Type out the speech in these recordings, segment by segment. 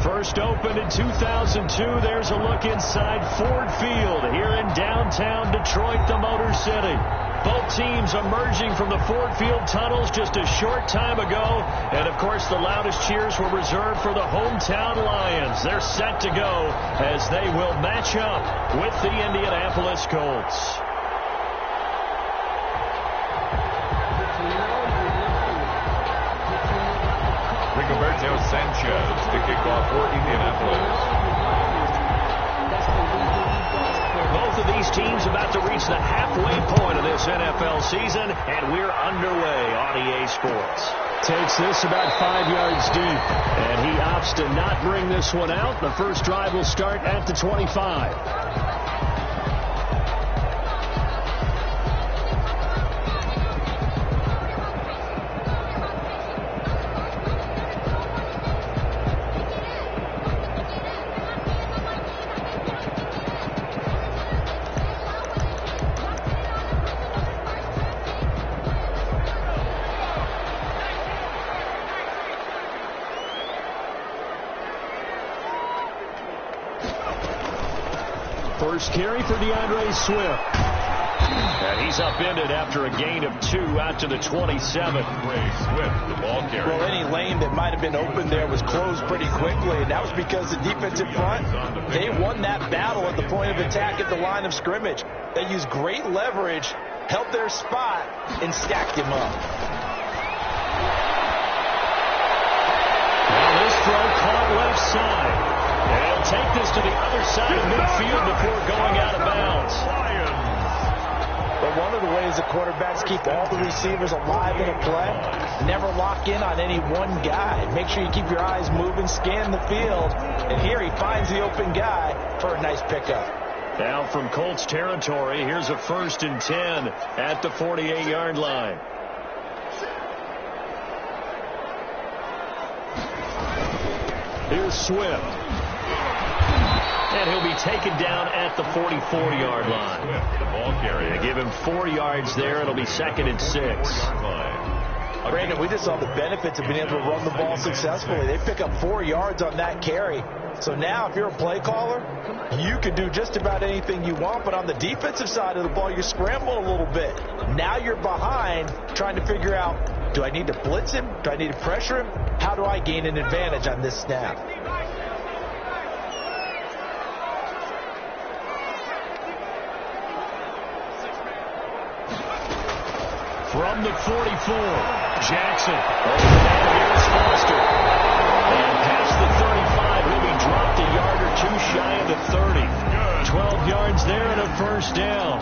First opened in 2002. There's a look inside Ford Field here in downtown Detroit, the Motor City. Both teams emerging from the Ford Field tunnels just a short time ago. And, of course, the loudest cheers were reserved for the hometown Lions. They're set to go as they will match up with the Indianapolis Colts. Rigoberto Sanchez to kick off for Indianapolis. Both of these teams about to reach the halfway point of this NFL season, and we're underway on EA Sports. Takes this about 5 yards deep, and he opts to not bring this one out. The first drive will start at the 25. First carry for DeAndre Swift. And he's upended after a gain of 2 out to the 27. Swift, the ball carrier. Well, any lane that might have been open there was closed pretty quickly, and that was because the defensive front, they won that battle at the point of attack at the line of scrimmage. They used great leverage, held their spot, and stacked him up. Now this throw caught left side. And he'll take this to the other side of midfield before going out of bounds. But one of the ways the quarterbacks keep all the receivers alive in a play, never lock in on any one guy. Make sure you keep your eyes moving, scan the field. And here he finds the open guy for a nice pickup. Now from Colts territory, here's a 1st and 10 at the 48-yard line. Here's Swift. And he'll be taken down at the 44-yard line. The ball carrier. They give him 4 yards there. It'll be 2nd and 6. Brandon, we just saw the benefits of being able to run the ball successfully. They pick up 4 yards on that carry. So now if you're a play caller, you can do just about anything you want. But on the defensive side of the ball, you scramble a little bit. Now you're behind trying to figure out, do I need to blitz him? Do I need to pressure him? How do I gain an advantage on this snap? From the 44, Jackson. Here's Foster. And past the 35, he'll be dropped a yard or 2 shy of the 30. 12 yards there and a 1st down.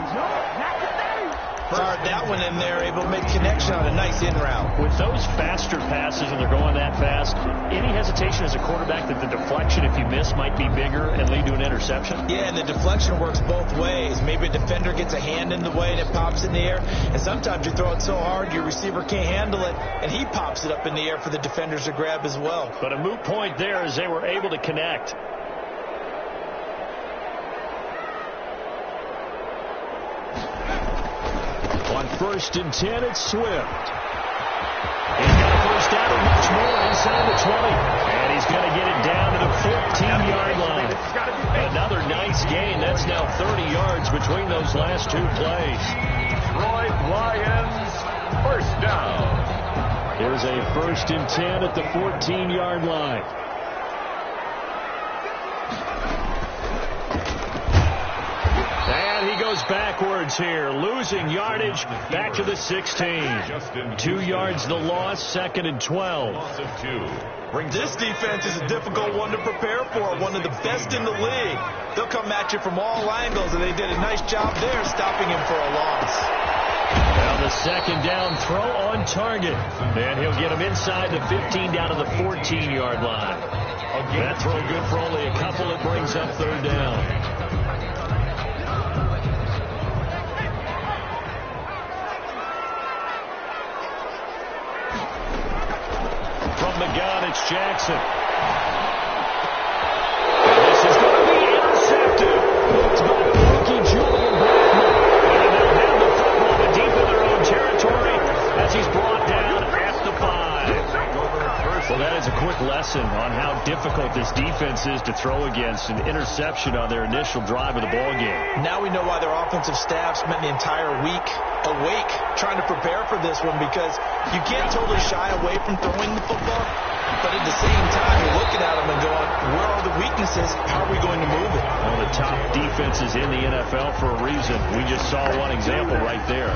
Fired that one in there, able to make connection on a nice in route. With those faster passes and they're going that fast, any hesitation as a quarterback that the deflection, if you miss, might be bigger and lead to an interception? Yeah, and the deflection works both ways. Maybe a defender gets a hand in the way and it pops in the air. And sometimes you throw it so hard your receiver can't handle it, and he pops it up in the air for the defenders to grab as well. But a moot point there as they were able to connect. On 1st and 10, it's Swift. He's got a 1st down and much more inside the 20. And he's going to get it down to the 14-yard line. Another nice gain. That's now 30 yards between those last 2 plays. Detroit Lions, 1st down. Here's a 1st and 10 at the 14-yard line. And he goes backwards here, losing yardage back to the 16. 2 yards the loss, 2nd and 12. This defense is a difficult one to prepare for, one of the best in the league. They'll come at you from all angles, and they did a nice job there stopping him for a loss. Now the 2nd down throw on target. And he'll get him inside the 15 down to the 14-yard line. That throw good for only a couple. It brings up 3rd down. From the gun, it's Jackson. And this is going to be intercepted. It's by rookie Julian Blackmon. And they'll have the football to deep in their own territory as he's brought down at the 5. Well, that is a quick lesson lesson on how difficult this defense is to throw against. An interception on their initial drive of the ball game. Now we know why their offensive staff spent the entire week awake trying to prepare for this one, because you can't totally shy away from throwing the football, but at the same time you're looking at them and going, where are the weaknesses? How are we going to move it? One of the top defenses in the NFL for a reason. We just saw one example right there.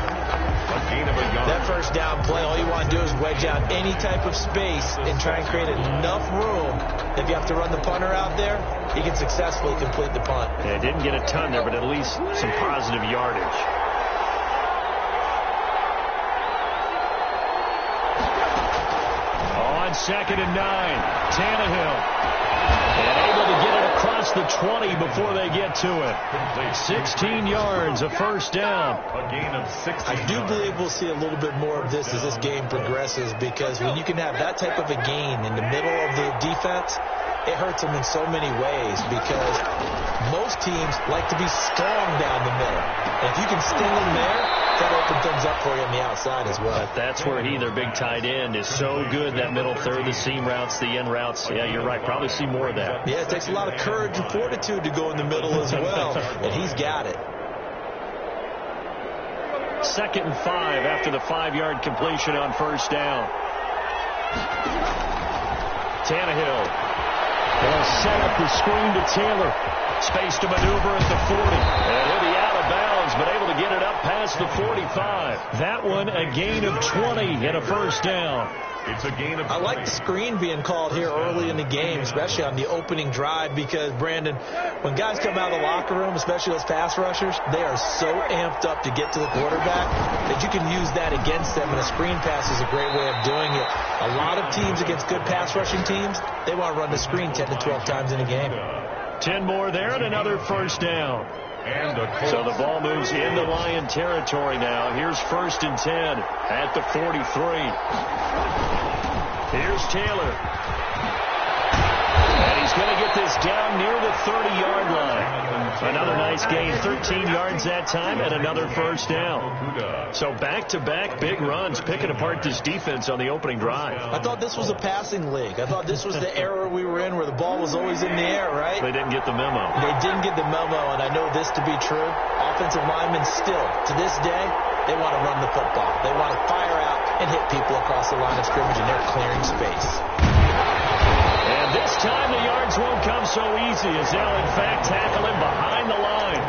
That first down play, all you want to do is wedge out any type of space and try and create enough room. If you have to run the punter out there, he can successfully complete the punt. Yeah, didn't get a ton there, but at least some positive yardage. On 2nd and 9, Tannehill. And able to get it across the 20 before they get to it. 16 yards, a first down. A gain of 16. I do believe we'll see a little bit more of this as this game progresses, because when you can have that type of a gain in the middle of the defense, it hurts them in so many ways, because most teams like to be strong down the middle. And if you can sting them there, that opens things up for you on the outside as well. But that's where their big tight end, is so good, that middle third, the seam routes, the in routes. Yeah, you're right. Probably see more of that. Yeah, it takes a lot of courage and fortitude to go in the middle as well, and he's got it. 2nd and 5 after the 5-yard completion on first down. Tannehill will set up the screen to Taylor. Space to maneuver at the 40. And he'll be out of bounds, but able to get it up past the 45. That one a gain of 20 and a first down. It's a gain of 20. I like the screen being called here early in the game, especially on the opening drive, because, Brandon, when guys come out of the locker room, especially those pass rushers, they are so amped up to get to the quarterback that you can use that against them, and a screen pass is a great way of doing it. A lot of teams against good pass rushing teams, they want to run the screen 10 to 12 times in a game. 10 more there and another first down. And so the ball moves into Lion territory now. Here's 1st and 10 at the 43. Here's Taylor. And he's going to get this down near the 30-yard line. Another nice gain, 13 yards that time, and another first down. So back-to-back big runs, picking apart this defense on the opening drive. I thought this was a passing league. I thought this was the era we were in where the ball was always in the air, right? They didn't get the memo. They didn't get the memo, and I know this to be true. Offensive linemen still, to this day, they want to run the football. They want to fire out and hit people across the line of scrimmage, and they're clearing space. And this time the yards won't come so easy, as they'll in fact tackle him behind the line.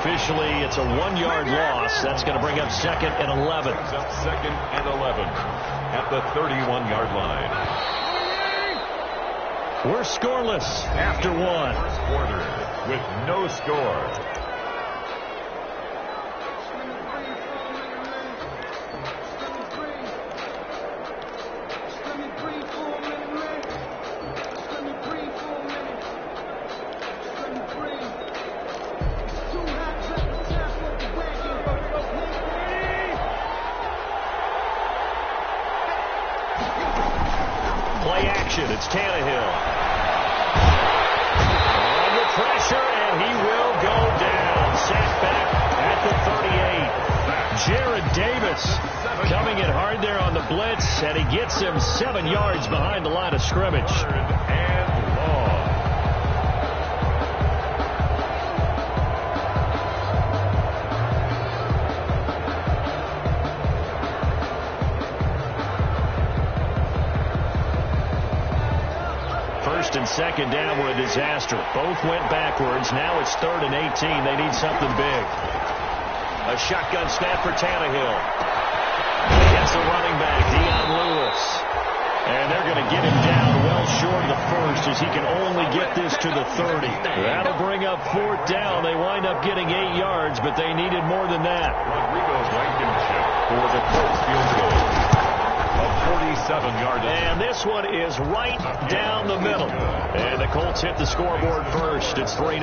Officially, it's a 1-yard loss. That's going to bring up 2nd and 11. 2nd and 11 at the 31-yard line. We're scoreless after one. First quarter with no score. It's Tannehill. Under pressure, and he will go down. Sacked back at the 38. Jared Davis coming in hard there on the blitz, and he gets him 7 yards behind the line of scrimmage. And long. And 2nd down were a disaster. Both went backwards. Now it's 3rd and 18. They need something big. A shotgun snap for Tannehill. Against the running back, Dion Lewis. And they're going to get him down well short of the first, as he can only get this to the 30. That'll bring up 4th down. They wind up getting 8 yards, but they needed more than that. Rodrigo Blankenship for the Colts field goal. 47-yard. And this one is right down the middle. And the Colts hit the scoreboard first. It's 3-0.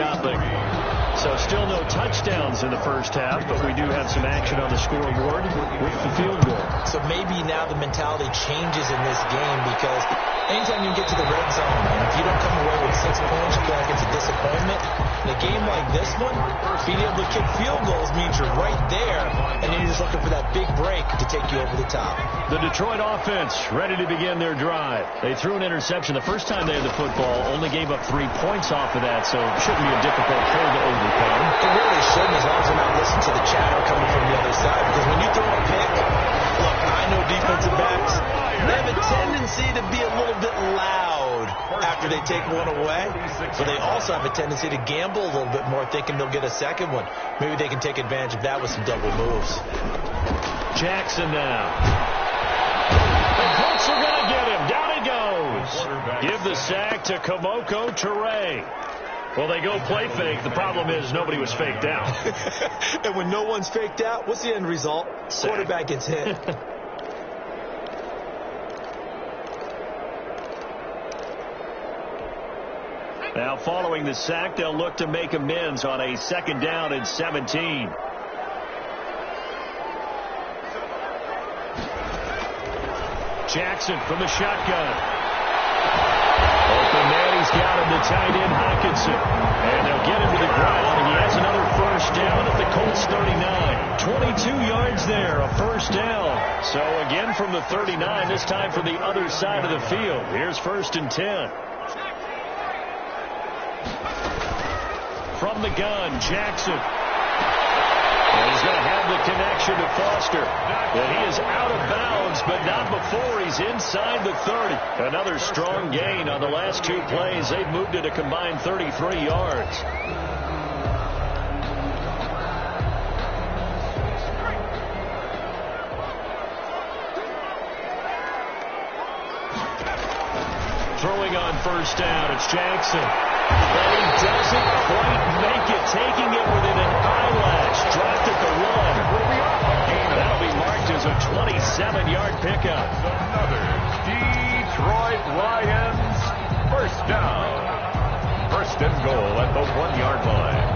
So still no touchdowns in the first half, but we do have some action on the scoreboard with the field goal. So maybe now the mentality changes in this game, because anytime you get to the red zone, and if you don't come away with 6 points, you feel like it's a disappointment. In a game like this one, being able to kick field goals means you're right there, and then you're just looking for that big break to take you over the top. The Detroit offense ready to begin their drive. They threw an interception the first time they had the football, only gave up 3 points off of that, so it shouldn't be a difficult hole to overcome. It really shouldn't, as long as they're not listening to the chatter coming from the other side, because when you throw a pick, look, I know defensive backs, they have a tendency to be a little bit loud after they take one away, but they also have a tendency to gamble a little bit more, thinking they'll get a second one. Maybe they can take advantage of that with some double moves. Jackson now. The Colts are going to get him. Down he goes. Give the sack to Komoko Ture. Well, they go play fake. The problem is nobody was faked out. And when no one's faked out, what's the end result? Sack. Quarterback gets hit. Now, following the sack, they'll look to make amends on a 2nd down and 17. Jackson from the shotgun. Open man, he's got him to tight end Hockenson. And they'll get him to the ground. He has another first down at the Colts 39. 22 yards there, a first down. So again from the 39, this time from the other side of the field. Here's 1st and 10. From the gun, Jackson. And he's going to have the connection to Foster. And he is out of bounds, but not before he's inside the 30. Another strong gain on the last 2 plays. They've moved it a combined 33 yards. Throwing on first down, it's Jackson. But he doesn't quite make it, taking it within an eyelash. Dropped at the 1. That'll be marked as a 27-yard pickup. Another Detroit Lions first down. 1st and goal at the 1-yard line.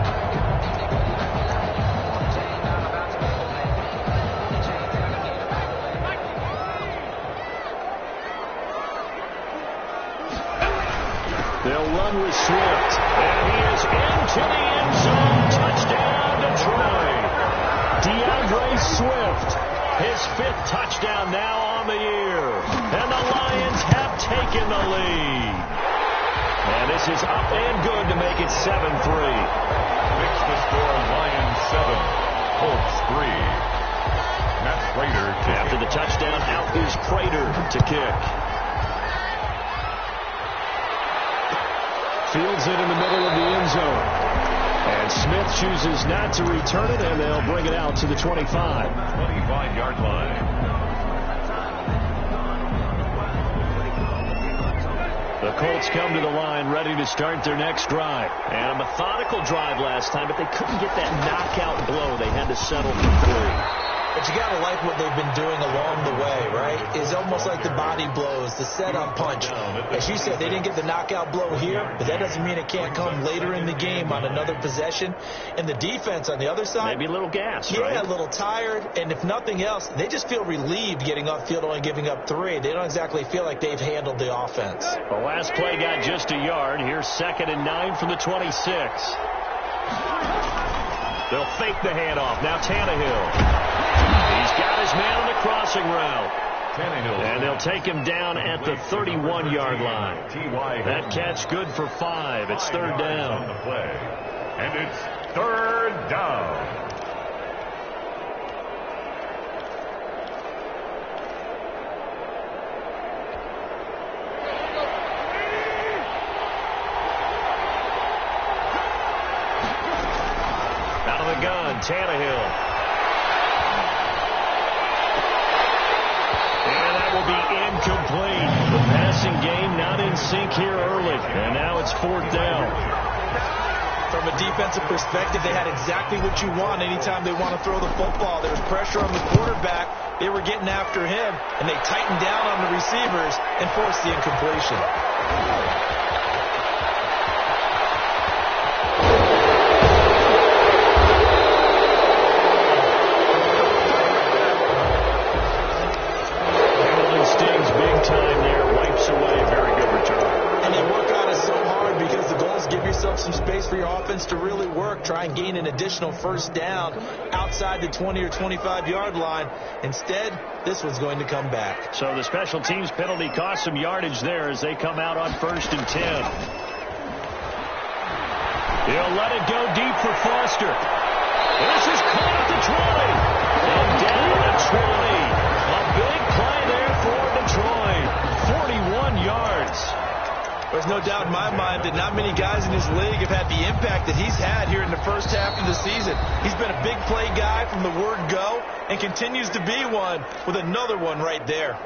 They'll run with Swift, and he is into the end zone. Touchdown, Detroit. DeAndre Swift, his 5th touchdown now on the year. And the Lions have taken the lead. And this is up and good to make it 7-3. Fix the score, Lions 7, Colts 3. Matt Prater after the touchdown, out is Prater to kick. Fields it in the middle of the end zone. And Smith chooses not to return it, and they'll bring it out to the 25. 25-yard line. The Colts come to the line ready to start their next drive. And a methodical drive last time, but they couldn't get that knockout blow. They had to settle for 3. But you got to like what they've been doing along the way, right? It's almost like the body blows, the setup punch. As you said, they didn't get the knockout blow here, but that doesn't mean it can't come later in the game on another possession. And the defense on the other side, maybe a little gas, right? Yeah, a little tired. And if nothing else, they just feel relieved getting upfield, only giving up 3. They don't exactly feel like they've handled the offense. The last play got just a yard. Here's 2nd and 9 from the 26. They'll fake the handoff. Now Tannehill. He's got his man on the crossing route. And they'll take him down at the 31-yard line. That catch good for 5. It's 3rd down. And it's 3rd down. Out of the gun, Tannehill. And that will be incomplete. The passing game not in sync here early. And now it's 4th down. From a defensive perspective, they had exactly what you want anytime they want to throw the football. There was pressure on the quarterback. They were getting after him, and they tightened down on the receivers and forced the incompletion. try and gain an additional first down outside the 20 or 25-yard line. Instead, this one's going to come back. So the special teams penalty cost some yardage there as they come out on 1st and 10. He'll let it go deep for Foster. This is caught at the 20. And down at 20. A big play there for Detroit. 41 yards. There's no doubt in my mind that not many guys in this league have had the impact that he's had here in the first half of the season. He's been a big play guy from the word go and continues to be one with another one right there.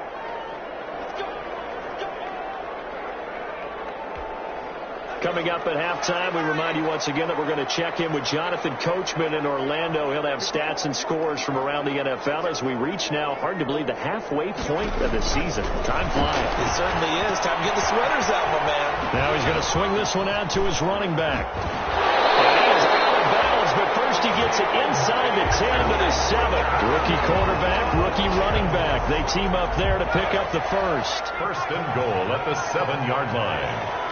Coming up at halftime, we remind you once again that we're going to check in with Jonathan Coachman in Orlando. He'll have stats and scores from around the NFL as we reach now, hard to believe, the halfway point of the season. Time flying. It certainly is. Time to get the sweaters out, my man. Now he's going to swing this one out to his running back. And he is out of bounds, but first he gets it inside the 10 to the 7. Rookie quarterback, rookie running back. They team up there to pick up the first. 1st and goal at the 7-yard line.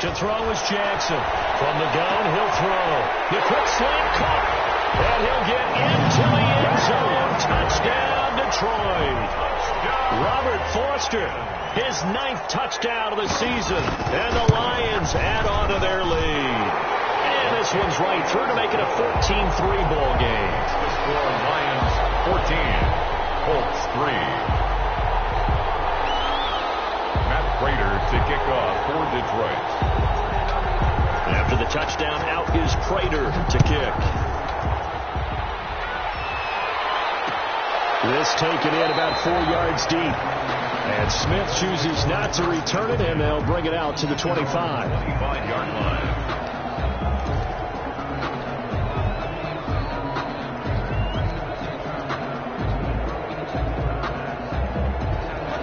To throw is Jackson. From the gun, he'll throw. The quick slant caught. And he'll get into the end zone. Touchdown, Detroit. Robert Foster, his 9th touchdown of the season. And the Lions add on to their lead. And this one's right through to make it a 14-3 ball game. The score, Lions 14, Colts 3. Matt Prater to kick off for Detroit. After the touchdown, out is Prater to kick. This taken in about 4 yards deep. And Smith chooses not to return it, and they'll bring it out to the 25. 25-yard line.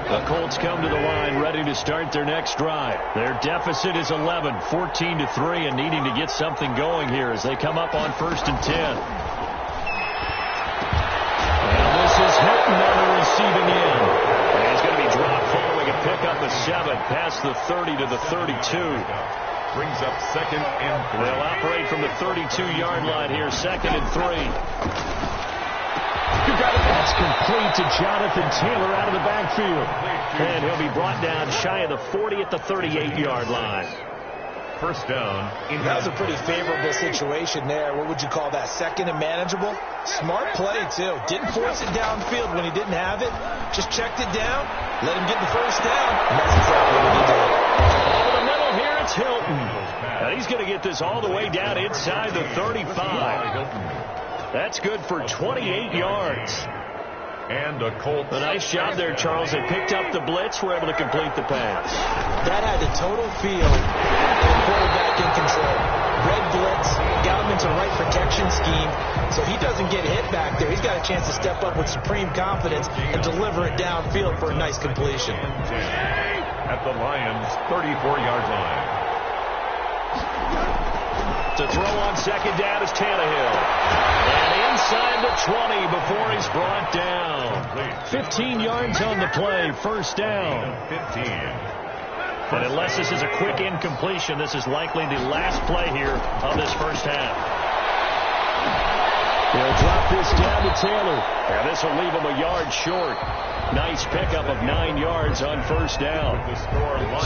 The Colts come to the line ready to start their next drive. Their deficit is 11, 14-3, and needing to get something going here as they come up on 1st and 10. And this is Hilton on the receiving end. And he's going to be dropped following a pickup of 7 past the 30 to the 32. Brings up 2nd and 3. They'll operate from the 32-yard line here, 2nd and 3. That's complete to Jonathan Taylor out of the backfield. And he'll be brought down shy of the 40 at the 38-yard line. 1st down. That was a pretty favorable situation there. What would you call that? 2nd and manageable? Smart play, too. Didn't force it downfield when he didn't have it. Just checked it down, let him get the first down. And that's exactly what he did. Over the middle here, it's Hilton. And he's going to get this all the way down inside the 35. That's good for 28 yards. And a Colts. A nice job there, Charles. They picked up the blitz, were able to complete the pass. That had the total field and the quarterback in control. Red blitz, got him into the right protection scheme, so he doesn't get hit back there. He's got a chance to step up with supreme confidence and deliver it downfield for a nice completion. At the Lions' 34-yard line. To throw on 2nd down is Tannehill. And inside the 20 before he's brought down. 15 yards on the play, 1st down. 15. And unless this is a quick incompletion, this is likely the last play here of this first half. They'll drop this down to Taylor. And this will leave him a yard short. Nice pickup of 9 yards on 1st down.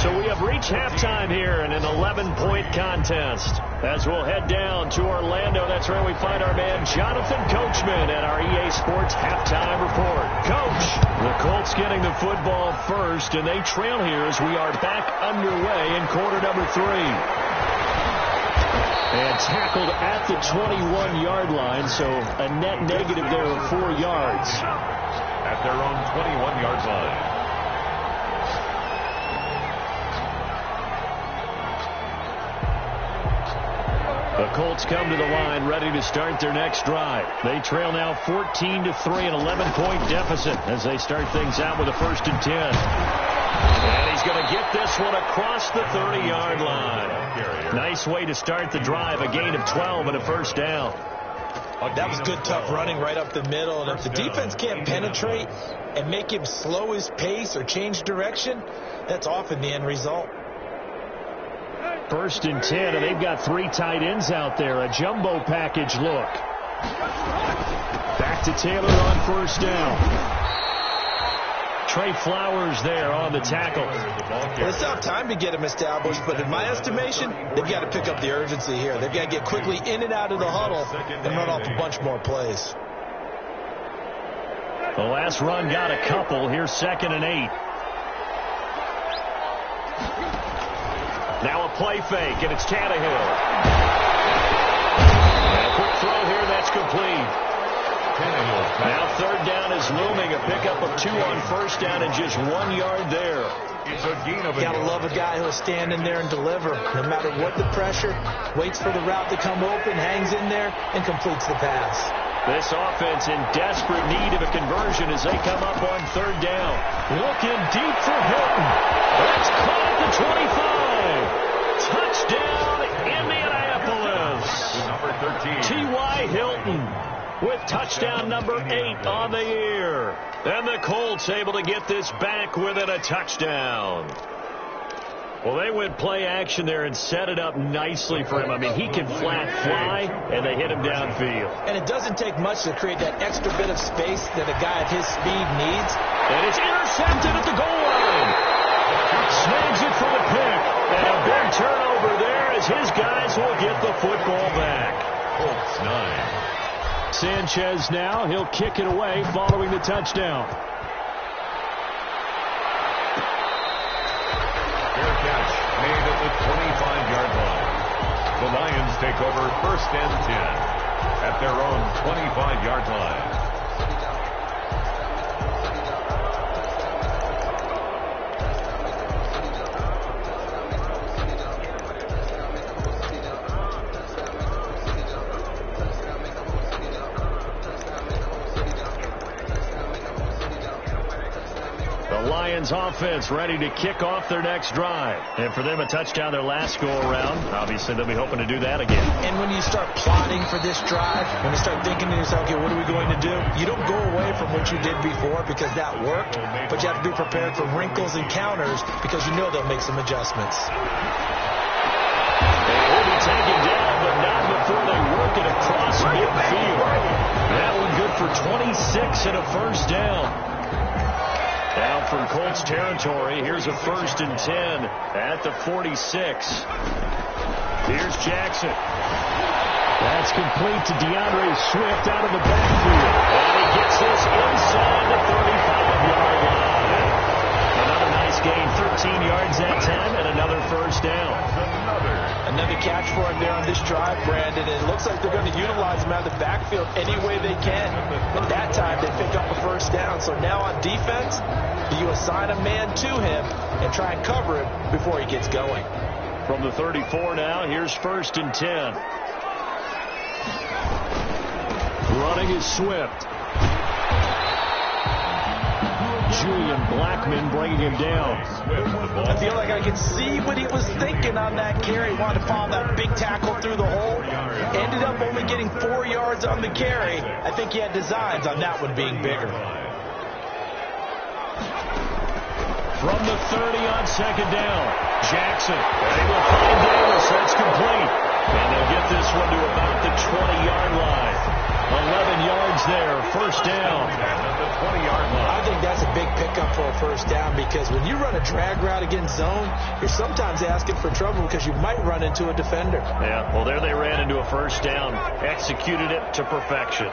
So we have reached halftime here in an 11-point contest. As we'll head down to Orlando, that's where we find our man Jonathan Coachman at our EA Sports Halftime Report. Coach, the Colts getting the football first, and they trail here as we are back underway in quarter number 3. And tackled at the 21-yard line, so a net negative there of 4 yards. At their own 21-yard line. The Colts come to the line ready to start their next drive. They trail now 14-3, an 11-point deficit as they start things out with a 1st and 10. And he's going to get this one across the 30-yard line. Nice way to start the drive, a gain of 12 and a 1st down. That was good, tough running right up the middle. And if the defense can't penetrate and make him slow his pace or change direction, that's often the end result. First and 10, and they've got 3 tight ends out there. A jumbo package look. Back to Taylor on first down. Trey Flowers there on the tackle. Well, it's not time to get him established, but in my estimation, they've got to pick up the urgency here. They've got to get quickly in and out of the huddle and run off a bunch more plays. The last run got a couple. Here's 2nd and 8. Now a play fake, and it's Tannehill. And a quick throw here, that's complete. Now 3rd down is looming. A pickup of 2 on first down and just 1 yard there. Gotta love a guy who'll stand in there and deliver. No matter what the pressure, waits for the route to come open, hangs in there, and completes the pass. This offense in desperate need of a conversion as they come up on 3rd down. Looking deep for Hilton. That's caught at the 25. Touchdown, Indianapolis. Number 13. T.Y. Hilton with touchdown number 8 on the year. And the Colts able to get this back within a touchdown. Well, they went play action there and set it up nicely for him. I mean, he can flat fly, and they hit him downfield. And it doesn't take much to create that extra bit of space that a guy at his speed needs. And it's intercepted at the goal line. Snags it for the pick. And a big turnover there as his guys will get the football back. Colts 9. Sanchez now, he'll kick it away following the touchdown. Fair catch made at the 25-yard line. The Lions take over 1st and 10 at their own 25-yard line. Lions offense ready to kick off their next drive. And for them, a touchdown their last go-around. Obviously, they'll be hoping to do that again. And when you start plotting for this drive, when you start thinking to yourself, okay, what are we going to do? You don't go away from what you did before because that worked, but you have to be prepared for wrinkles and counters because you know they'll make some adjustments. They will be taken down, but not before they work it across midfield. That one good for 26 and a first down. Down from Colts territory. Here's a 1st and 10 at the 46. Here's Jackson. That's complete to DeAndre Swift out of the backfield. And he gets this inside the 35-yard line. Another nice gain, 13 yards that time, and another first down. Another catch for him there on this drive, Brandon. And it looks like they're going to utilize him out of the backfield any way they can. At that time, they pick up a first down. So now on defense, you assign a man to him and try and cover him before he gets going. From the 34 now, here's 1st and 10. Running is Swift. Julian Blackmon bringing him down. I feel like I could see what he was thinking on that carry. He wanted to follow that big tackle through the hole. Ended up only getting 4 yards on the carry. I think he had designs on that one being bigger. From the 30 on 2nd down, Jackson. They will find Davis. That's complete. And they'll get this one to about the 20-yard line. 11 yards there, first down. I think that's a big pickup for a first down because when you run a drag route against zone, you're sometimes asking for trouble because you might run into a defender. Yeah, well, there they ran into a first down, executed it to perfection.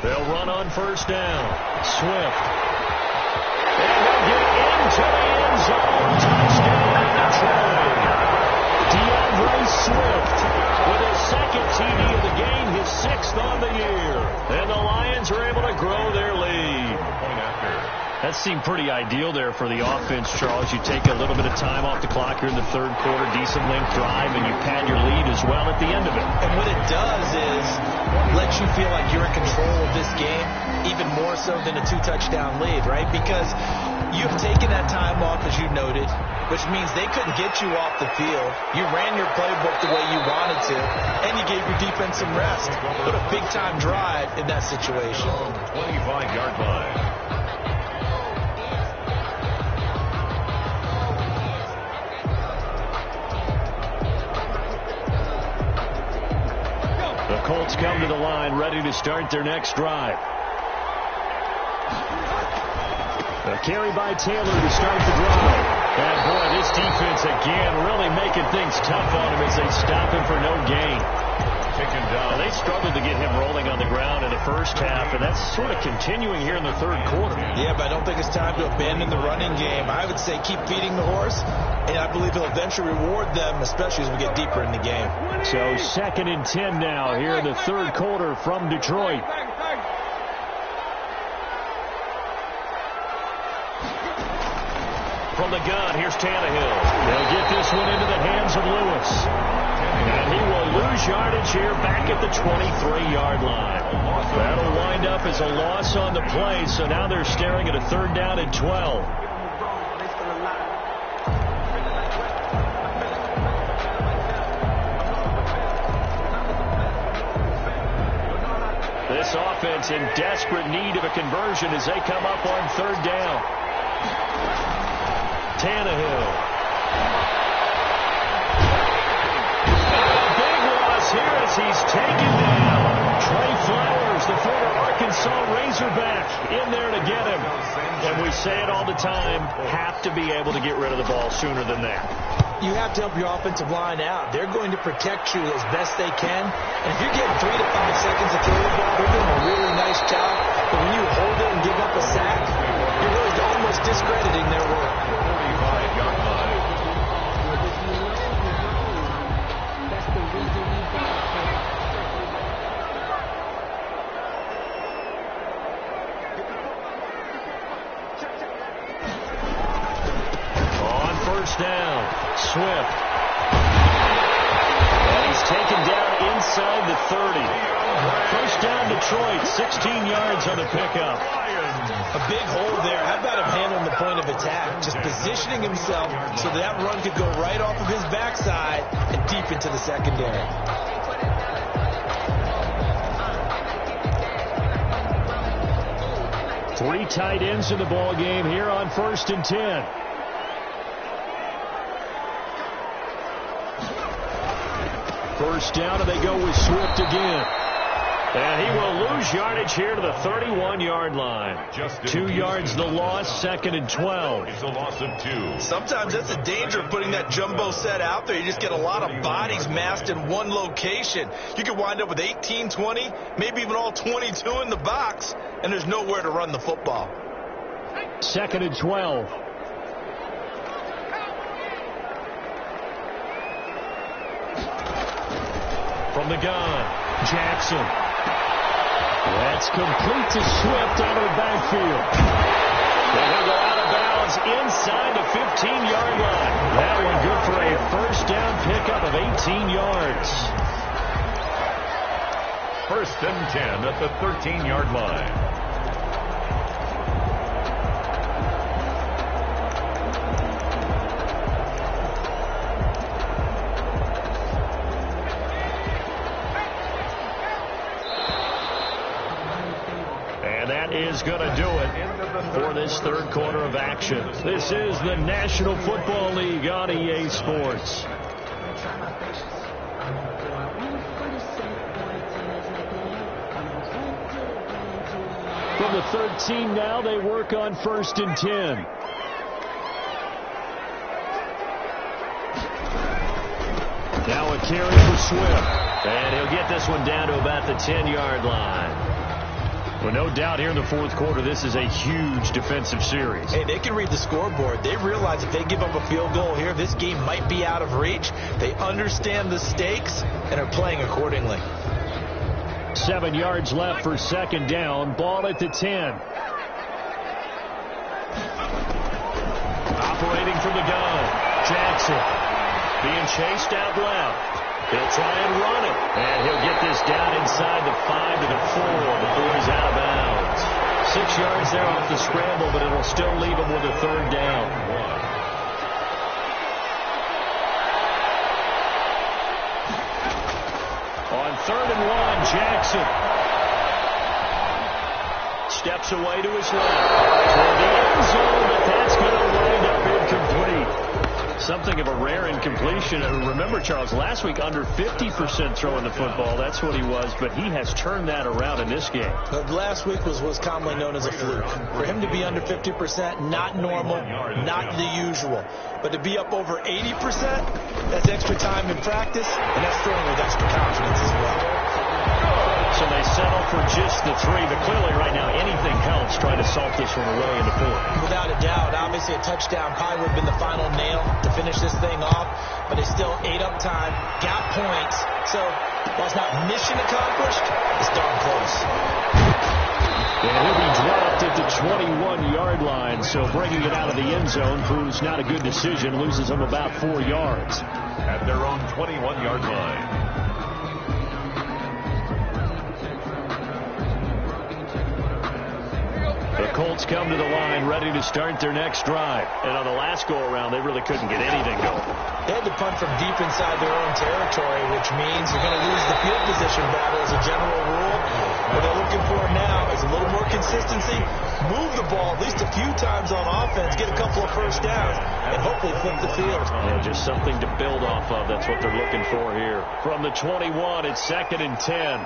They'll run on first down. Swift. And they'll get into the end zone. Touchdown, Detroit. DeAndre Swift with his 2nd TD of the game, his 6th on the year. And the Lions are able to grow their lead. That seemed pretty ideal there for the offense, Charles. You take a little bit of time off the clock here in the third quarter, decent length drive, and you pad your lead as well at the end of it. And what it does is lets you feel like you're in control of this game, even more so than a 2-touchdown lead, right? Because you've taken that time off, as you noted, which means they couldn't get you off the field. You ran your playbook the way you wanted to, and you gave your defense some rest. What a big-time drive in that situation. 25-yard line. The Colts come to the line, ready to start their next drive. A carry by Taylor to start the drive. And boy, this defense again really making things tough on him as they stop him for no gain. Taken down. Now, they struggled to get him rolling on the ground in the first half, and that's sort of continuing here in the third quarter. Yeah, but I don't think it's time to abandon the running game. I would say keep feeding the horse, and I believe he'll eventually reward them, especially as we get deeper in the game. So 2nd and 10 now here in the third quarter from Detroit. From the gun, here's Tannehill. They'll get this one into the hands of Lewis. And he will lose yardage here back at the 23-yard line. That'll wind up as a loss on the play, so now they're staring at a 3rd down and 12. This offense in desperate need of a conversion as they come up on 3rd down. Tannehill. A big loss here as he's taken down. Trey Flowers, the former Arkansas Razorback, in there to get him. And we say it all the time, have to be able to get rid of the ball sooner than that. You have to help your offensive line out. They're going to protect you as best they can. And if you're getting 3 to 5 seconds to throw the ball, they're doing a really nice job. But when you hold it and give up a sack, you're really almost discrediting their work. 45-yard line. On 1st down, Swift. And he's taken down inside the 30. 1st down, Detroit, 16 yards on the pickup. A big hole there. How about him handling the point of attack? Just positioning himself so that run could go right off of his backside and deep into the secondary. Three tight ends in the ball game here on 1st and 10. First down, and they go with Swift again. And he will lose yardage here to the 31-yard line. 2 yards the loss, 2nd and 12. It's a loss of 2. Sometimes that's the danger of putting that jumbo set out there. You just get a lot of bodies massed in one location. You could wind up with 18, 20, maybe even all 22 in the box, and there's nowhere to run the football. 2nd and 12. From the gun, Jackson. That's complete to Swift out of the backfield. And he'll go out of bounds inside the 15-yard line. That one good for a 1st down pickup of 18 yards. 1st and 10 at the 13-yard line. Is going to do it for this third quarter of action. This is the National Football League on EA Sports. From the 13 now, they work on 1st and 10. Now a carry for Swift. And he'll get this one down to about the 10-yard line. Well, no doubt here in the fourth quarter, this is a huge defensive series. Hey, they can read the scoreboard. They realize if they give up a field goal here, this game might be out of reach. They understand the stakes and are playing accordingly. 7 yards left for 2nd down. Ball at the 10. Operating from the gun. Jackson being chased out left. He'll try and run it. And he'll get this down inside the 5 to the 4 before he's out of bounds. 6 yards there off the scramble, but it'll still leave him with a third down. On 3rd and 1, Jackson steps away to his left. Toward the end zone, but that's going to wind up incomplete. Something of a rare incompletion. Remember, Charles, last week under 50% throwing the football. That's what he was, but he has turned that around in this game. Last week was commonly known as a fluke. For him to be under 50%, not normal, not the usual. But to be up over 80%, that's extra time in practice, and that's throwing with extra confidence as well. So they settle for just the 3, but clearly right now anything helps trying to salt this one away in the 4th. Without a doubt, obviously a touchdown probably would have been the final nail to finish this thing off, but they still ate up time, got points, so while it's not mission accomplished, it's darn close. And he'll be dropped at the 21-yard line, so bringing it out of the end zone proves not a good decision, loses them about 4 yards. At their own 21-yard line. The Colts come to the line ready to start their next drive. And on the last go-around, they really couldn't get anything going. They had to punt from deep inside their own territory, which means you're going to lose the field position battle as a general rule. What they're looking for now is a little more consistency, move the ball at least a few times on offense, get a couple of first downs, and hopefully flip the field. Yeah, just something to build off of. That's what they're looking for here. From the 21, it's 2nd and 10.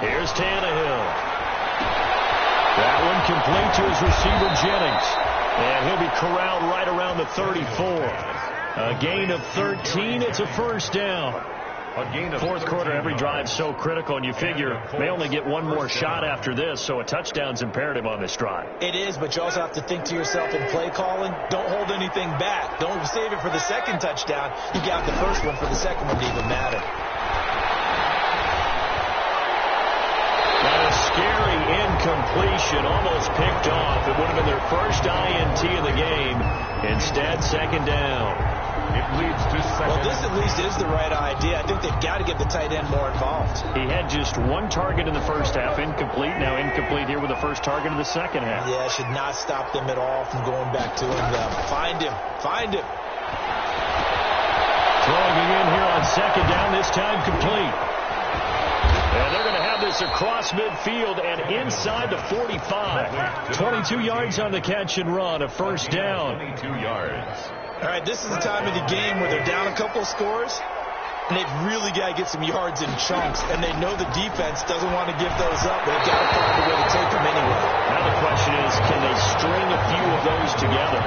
Here's Tannehill. That one complete to his receiver, Jennings. And he'll be corralled right around the 34. A gain of 13. It's a first down. Fourth quarter, every drive's so critical, and you figure they only get one more shot after this, so a touchdown's imperative on this drive. It is, but you also have to think to yourself in play calling, don't hold anything back. Don't save it for the second touchdown. You got the first one for the second one to even matter. A scary incompletion, almost picked off. It would have been their first INT of the game. Instead, second down. It leads to second. Well, this at least is the right idea. I think they've got to get the tight end more involved. He had just one target in the first half, incomplete. Now incomplete here with the first target in the second half. Yeah, should not stop them at all from going back to him. Find him. Find him. Throwing it in here on second down, this time complete. And they're going to have this across midfield and inside the 45. 22 yards on the catch and run, a first down. 22 yards. All right, this is the time of the game where they're down a couple of scores, and they've really got to get some yards in chunks, and they know the defense doesn't want to give those up, but they've got to find a way to take them anyway. Now the question is, can they string a few of those together?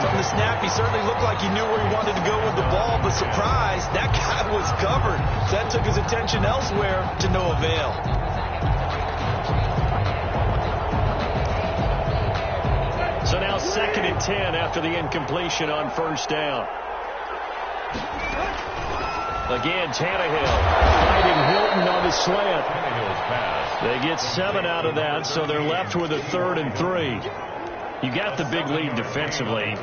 From the snap, he certainly looked like he knew where he wanted to go with the ball, but surprise, that guy was covered. So that took his attention elsewhere to no avail. So now 2nd and 10 after the incompletion on first down. Again, Tannehill fighting Hilton on the slant. They get 7 out of that, so they're left with a 3rd and 3. You got the big lead defensively,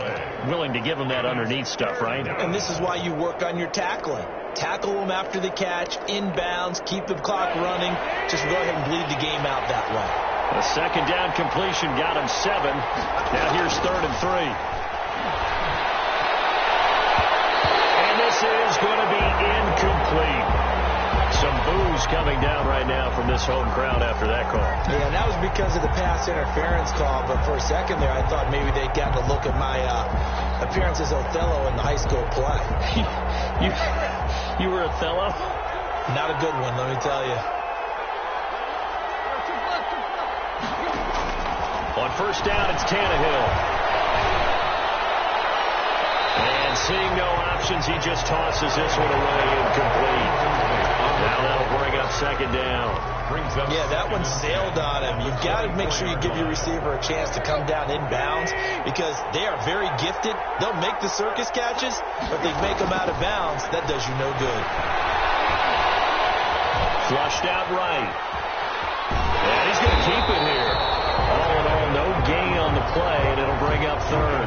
willing to give them that underneath stuff, right? And this is why you work on your tackling. Tackle them after the catch, inbounds, keep the clock running. Just go ahead and bleed the game out that way. A second down completion got him 7. Now here's 3rd and 3. And this is going to be incomplete. Some boos coming down right now from this home crowd after that call. Yeah, that was because of the pass interference call, but for a second there I thought maybe they'd gotten a look at my appearance as Othello in the high school play. You were Othello? Not a good one, let me tell you. On first down, it's Tannehill. And seeing no options, he just tosses this one away incomplete. Now that'll bring up second down. Yeah, that one sailed on him. You've got to make sure you give your receiver a chance to come down inbounds because they are very gifted. They'll make the circus catches, but if they make them out of bounds, that does you no good. Flushed out right. And he's going to keep it here. play, and it'll bring up third.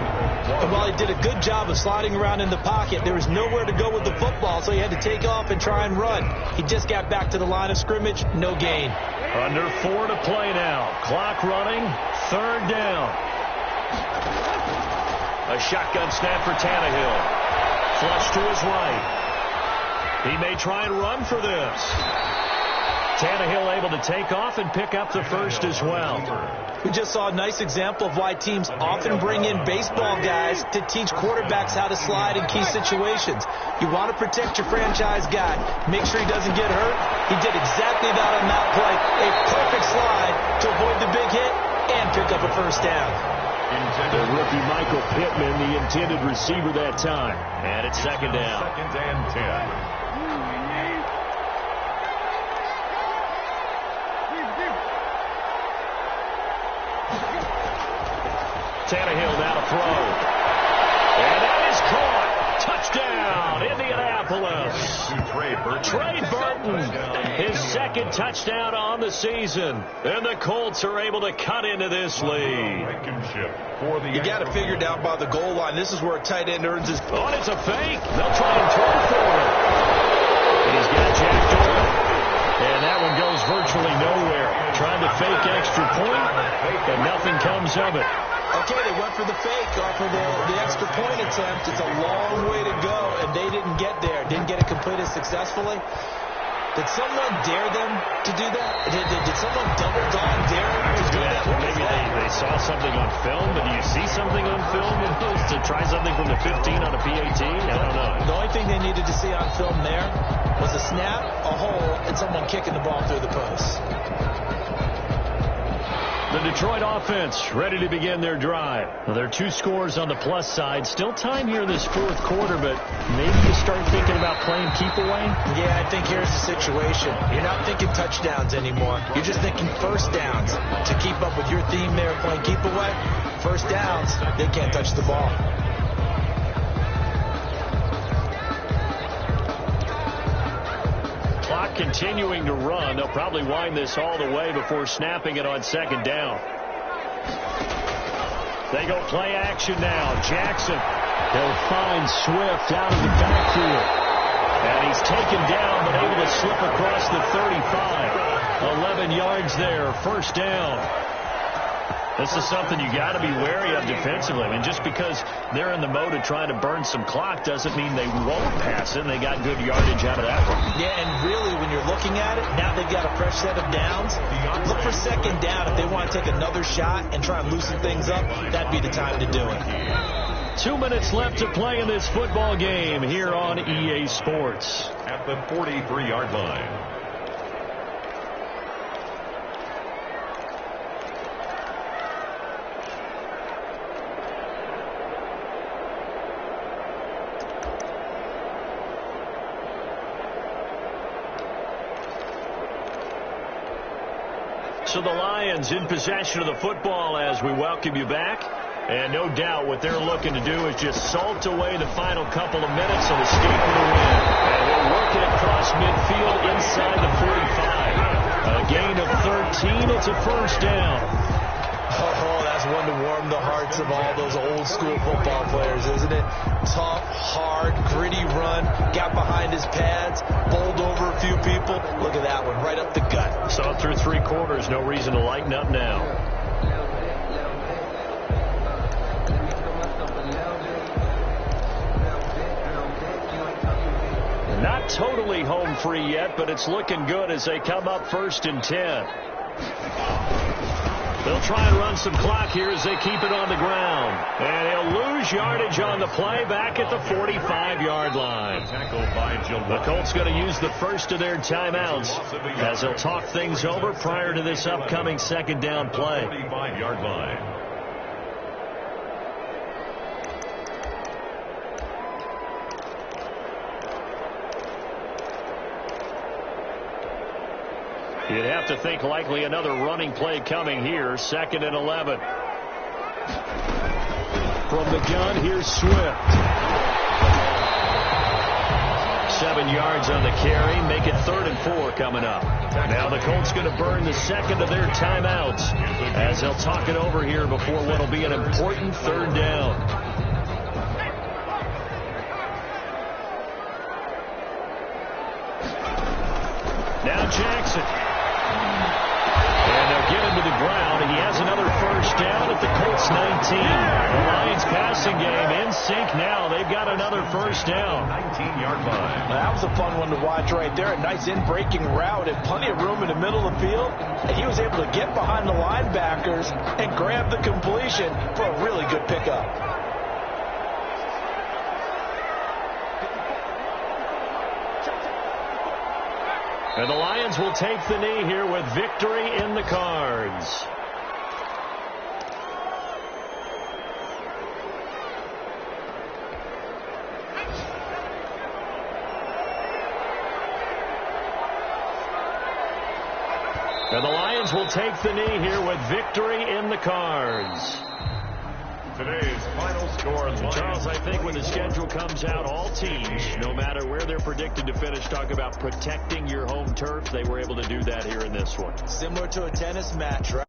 And while he did a good job of sliding around in the pocket, there was nowhere to go with the football, so he had to take off and try and run. He just got back to the line of scrimmage, no gain. Under 4 to play now. Clock running, third down. A shotgun snap for Tannehill. Flush to his right. He may try and run for this. Tannehill able to take off and pick up the first as well. We just saw a nice example of why teams often bring in baseball guys to teach quarterbacks how to slide in key situations. You want to protect your franchise guy. Make sure he doesn't get hurt. He did exactly that on that play. A perfect slide to avoid the big hit and pick up a first down. The rookie Michael Pittman, the intended receiver that time. And it's second down. Second and 10. Tannehill now to throw. And that is caught. Touchdown, Indianapolis. Trey Burton, his second touchdown on the season. And the Colts are able to cut into this lead. You got to figure it out by the goal line. This is where a tight end earns his... Oh, and it's a fake. They'll try and throw for it. He's got Jack Doyle. And that one goes virtually nowhere. Trying to fake extra point, and nothing comes of it. Okay, they went for the fake off of the extra point attempt. It's a long way to go, and they didn't get there. Didn't get it completed successfully. Did someone dare them to do that? Did someone double dog dare them to do that? Maybe they saw something on film, but do you see something on film to try something from the 15 on a PAT? I don't know. The only thing they needed to see on film there was a snap, a hole, and someone kicking the ball through the post. The Detroit offense ready to begin their drive. Well, there are 2 scores on the plus side. Still time here in this fourth quarter, but maybe you start thinking about playing keep away? Yeah, I think here's the situation. You're not thinking touchdowns anymore. You're just thinking first downs. To keep up with your theme there playing keep away, first downs, they can't touch the ball. Clock continuing to run. They'll probably wind this all the way before snapping it on second down. They go play action now. Jackson. He'll find Swift out of the backfield. And he's taken down but able to slip across the 35. 11 yards there. First down. This is something you got to be wary of defensively. I mean, just because they're in the mode of trying to burn some clock doesn't mean they won't pass it. And they got good yardage out of that one. Yeah, and really, when you're looking at it, now they've got a fresh set of downs. Look for second down. If they want to take another shot and try and loosen things up, that'd be the time to do it. 2 minutes left to play in this football game here on EA Sports. At the 43-yard line. So the Lions in possession of the football as we welcome you back. And no doubt what they're looking to do is just salt away the final couple of minutes and escape with a win. And we're working across midfield inside the 45. A gain of 13. It's a first down. Oh, that's one to warm the hearts of all those old school football players, isn't it? Tough, hard, gritty run. Got behind his pads. Bowled over a few people. Look at that one. Right up the gut. Saw through 3 quarters. No reason to lighten up now. Not totally home free yet, but it's looking good as they come up first and 10. They'll try and run some clock here as they keep it on the ground. And he'll lose yardage on the play back at the 45-yard line. The Colts going to use the first of their timeouts as they'll talk things over prior to this upcoming second down play. 45-yard line. You'd have to think likely another running play coming here. 2nd and 11. From the gun, here's Swift. 7 yards on the carry. Make it 3rd and 4 coming up. Now the Colts going to burn the second of their timeouts as they'll talk it over here before what will be an important 3rd down. Now Jackson. And they'll get him to the ground. He has another first down at the Colts 19. The Lions passing game in sync now. They've got another first down. 19-yard line. That was a fun one to watch right there. A nice in-breaking route and plenty of room in the middle of the field. And he was able to get behind the linebackers and grab the completion for a really good pickup. And the Lions will take the knee here with victory in the cards. And the Lions will take the knee here with victory in the cards. Today's final score. Charles, I think when the schedule comes out, all teams, no matter where they're predicted to finish, talk about protecting your home turf. They were able to do that here in this one. Similar to a tennis match, right?